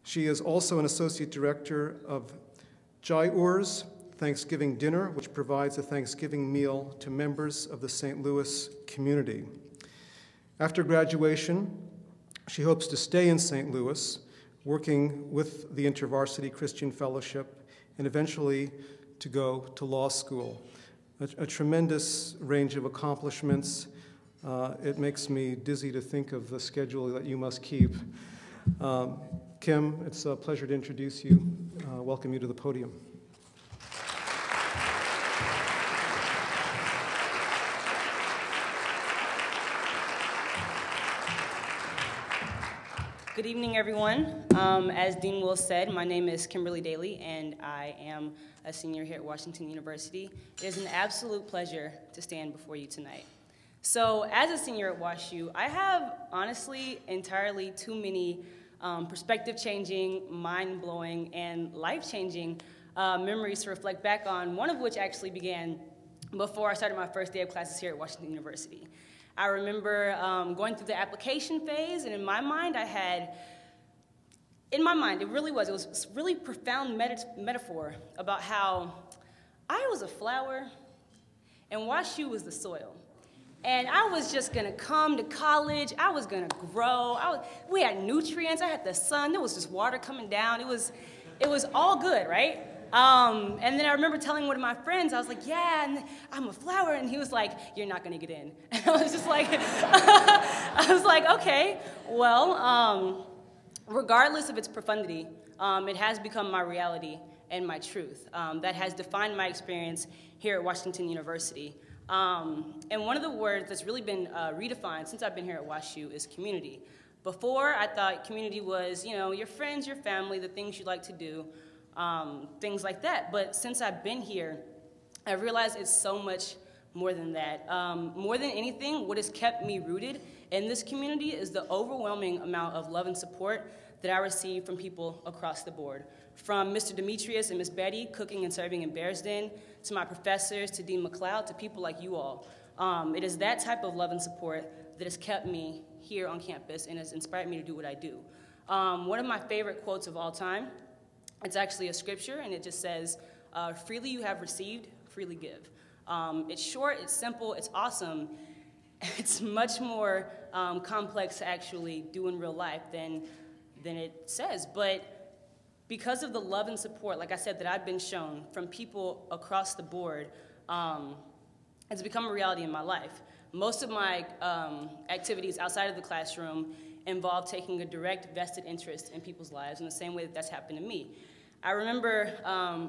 She is also an associate director of Jai-Ur's Thanksgiving Dinner, which provides a Thanksgiving meal to members of the St. Louis community. After graduation, she hopes to stay in St. Louis, working with the InterVarsity Christian Fellowship, and eventually to go to law school. A tremendous range of accomplishments. It makes me dizzy to think of the schedule that you must keep. Kim, it's a pleasure to introduce you, welcome you to the podium. Good evening, everyone. As Dean Will said, my name is Kimberly Daly, and I am a senior here at Washington University. It is an absolute pleasure to stand before you tonight. So, as a senior at WashU, I have, honestly, entirely too many perspective-changing, mind-blowing, and life-changing memories to reflect back on, one of which actually began before I started my first day of classes here at Washington University. I remember going through the application phase, and in my mind, it was this really profound metaphor about how I was a flower and WashU was the soil. And I was just gonna come to college, I was gonna grow, we had nutrients, I had the sun, there was just water coming down, it was all good, right? And then I remember telling one of my friends, I was like, yeah, and I'm a flower, and he was like, you're not gonna get in. And I was just like, I was like, okay, well, regardless of its profundity, it has become my reality and my truth. That has defined my experience here at Washington University. And one of the words that's really been redefined since I've been here at WashU is community. Before, I thought community was, your friends, your family, the things you like to do, things like that. But since I've been here, I realized it's so much more than that. More than anything, what has kept me rooted in this community is the overwhelming amount of love and support that I receive from people across the board. From Mr. Demetrius and Miss Betty cooking and serving in Bears Den, to my professors, to Dean McLeod, to people like you all. It is that type of love and support that has kept me here on campus and has inspired me to do what I do. One of my favorite quotes of all time, it's actually a scripture, and it just says, freely you have received, freely give. It's short, it's simple, it's awesome. It's much more complex to actually do in real life than it says. But because of the love and support, like I said, that I've been shown from people across the board, it's become a reality in my life. Most of my activities outside of the classroom involve taking a direct vested interest in people's lives in the same way that that's happened to me. I remember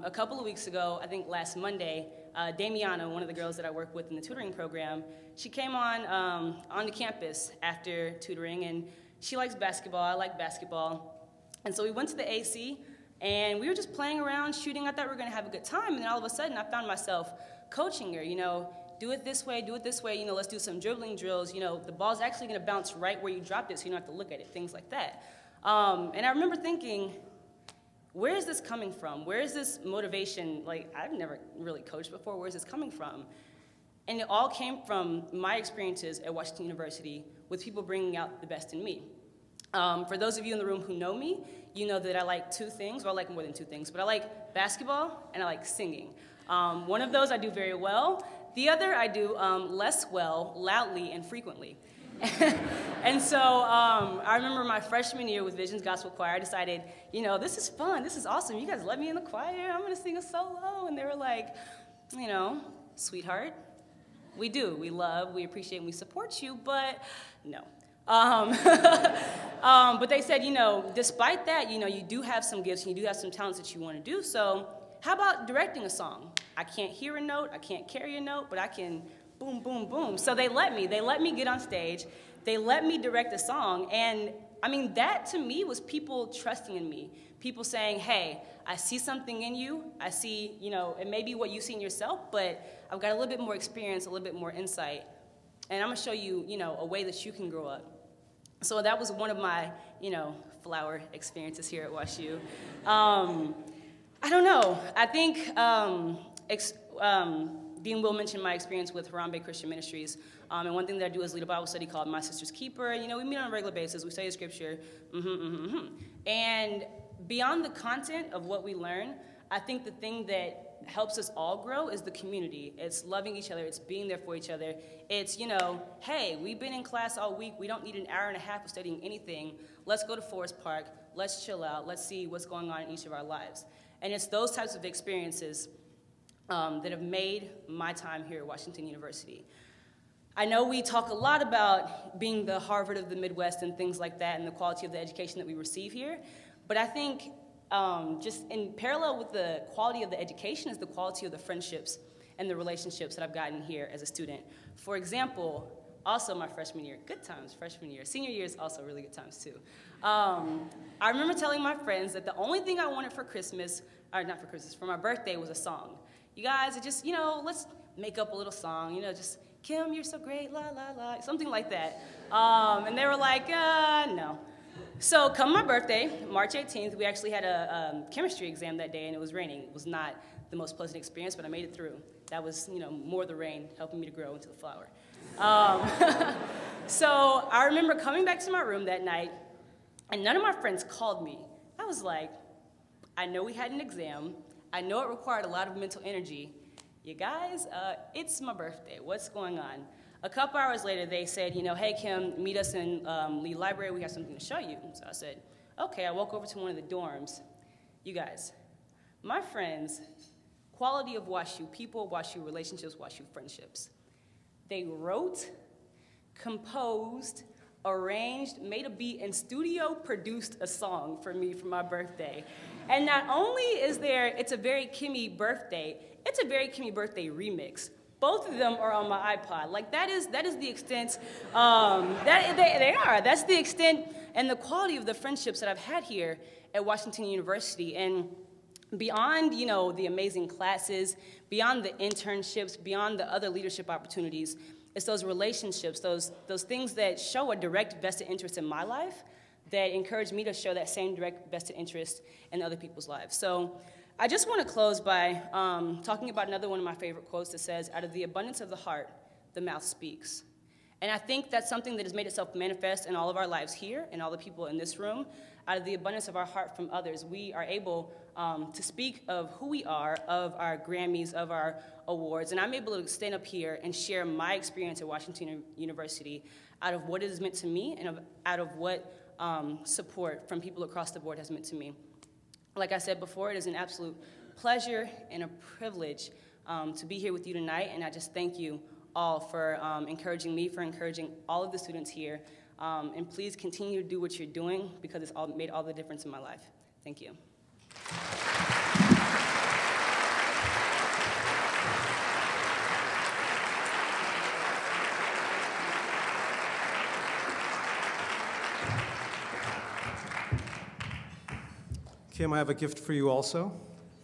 a couple of weeks ago, I think last Monday, Damiana, one of the girls that I work with in the tutoring program, she came onto campus after tutoring, and she likes basketball, I like basketball. And so we went to the AC, and we were just playing around, shooting. I thought we were gonna have a good time, and then all of a sudden I found myself coaching her, do it this way, let's do some dribbling drills, the ball's actually gonna bounce right where you dropped it so you don't have to look at it, things like that. And I remember thinking, where is this coming from? Where is this motivation? Like, I've never really coached before, where is this coming from? And it all came from my experiences at Washington University with people bringing out the best in me. For those of you in the room who know me, you know that I like two things, well, I like more than two things, but I like basketball and I like singing. One of those I do very well. The other I do less well, loudly and frequently. And so I remember my freshman year with Visions Gospel Choir, I decided, this is fun, this is awesome. You guys let me in the choir, I'm gonna sing a solo. And they were like, sweetheart, we do, we love, we appreciate, and we support you, but no. But they said, despite that, you do have some gifts and you do have some talents that you want to do, so how about directing a song? I can't hear a note, I can't carry a note, but I can boom, boom, boom. So they let me get on stage, they let me direct a song, and that to me was people trusting in me. People saying, hey, I see something in you, I see, it may be what you see in yourself, but I've got a little bit more experience, a little bit more insight, and I'm gonna show you, a way that you can grow up. So that was one of my, flower experiences here at WashU. I don't know, I think Dean Will mentioned my experience with Harambe Christian Ministries, and one thing that I do is lead a Bible study called My Sister's Keeper. We meet on a regular basis, we study scripture, and beyond the content of what we learn, I think the thing that helps us all grow is the community. It's loving each other. It's being there for each other. It's, hey, we've been in class all week. We don't need an hour and a half of studying anything. Let's go to Forest Park. Let's chill out. Let's see what's going on in each of our lives. And it's those types of experiences that have made my time here at Washington University. I know we talk a lot about being the Harvard of the Midwest and things like that and the quality of the education that we receive here, but I think just in parallel with the quality of the education is the quality of the friendships and the relationships that I've gotten here as a student. For example, also my freshman year, good times freshman year. Senior year is also really good times too. I remember telling my friends that the only thing I wanted for Christmas, or not for Christmas, for my birthday was a song. You guys, just, let's make up a little song, just, Kim, you're so great, la, la, la, something like that. And they were like, no. So come my birthday, March 18th, we actually had a chemistry exam that day, and it was raining. It was not the most pleasant experience, but I made it through. That was, more the rain helping me to grow into the flower. So I remember coming back to my room that night, and none of my friends called me. I was like, I know we had an exam. I know it required a lot of mental energy. You guys, it's my birthday. What's going on? A couple hours later, they said, hey, Kim, meet us in Lee Library. We have something to show you. So I said, okay. I walk over to one of the dorms. You guys, my friends, quality of WashU people, WashU relationships, WashU friendships. They wrote, composed, arranged, made a beat, and studio produced a song for me for my birthday. And not only is there, it's a very Kimmy birthday, it's a very Kimmy birthday remix. Both of them are on my iPod. Like, that is the extent, they are. That's the extent and the quality of the friendships that I've had here at Washington University. And beyond, the amazing classes, beyond the internships, beyond the other leadership opportunities, it's those relationships, those things that show a direct vested interest in my life that encourage me to show that same direct vested interest in other people's lives. So I just want to close by talking about another one of my favorite quotes that says, out of the abundance of the heart, the mouth speaks. And I think that's something that has made itself manifest in all of our lives here and all the people in this room. Out of the abundance of our heart from others, we are able to speak of who we are, of our Grammys, of our awards. And I'm able to stand up here and share my experience at Washington University out of what it has meant to me and out of what support from people across the board has meant to me. Like I said before, it is an absolute pleasure and a privilege to be here with you tonight, and I just thank you all for encouraging me, for encouraging all of the students here, and please continue to do what you're doing because it's made all the difference in my life. Thank you. Kim, I have a gift for you also.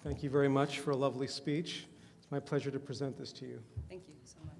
Thank you very much for a lovely speech. It's my pleasure to present this to you. Thank you so much.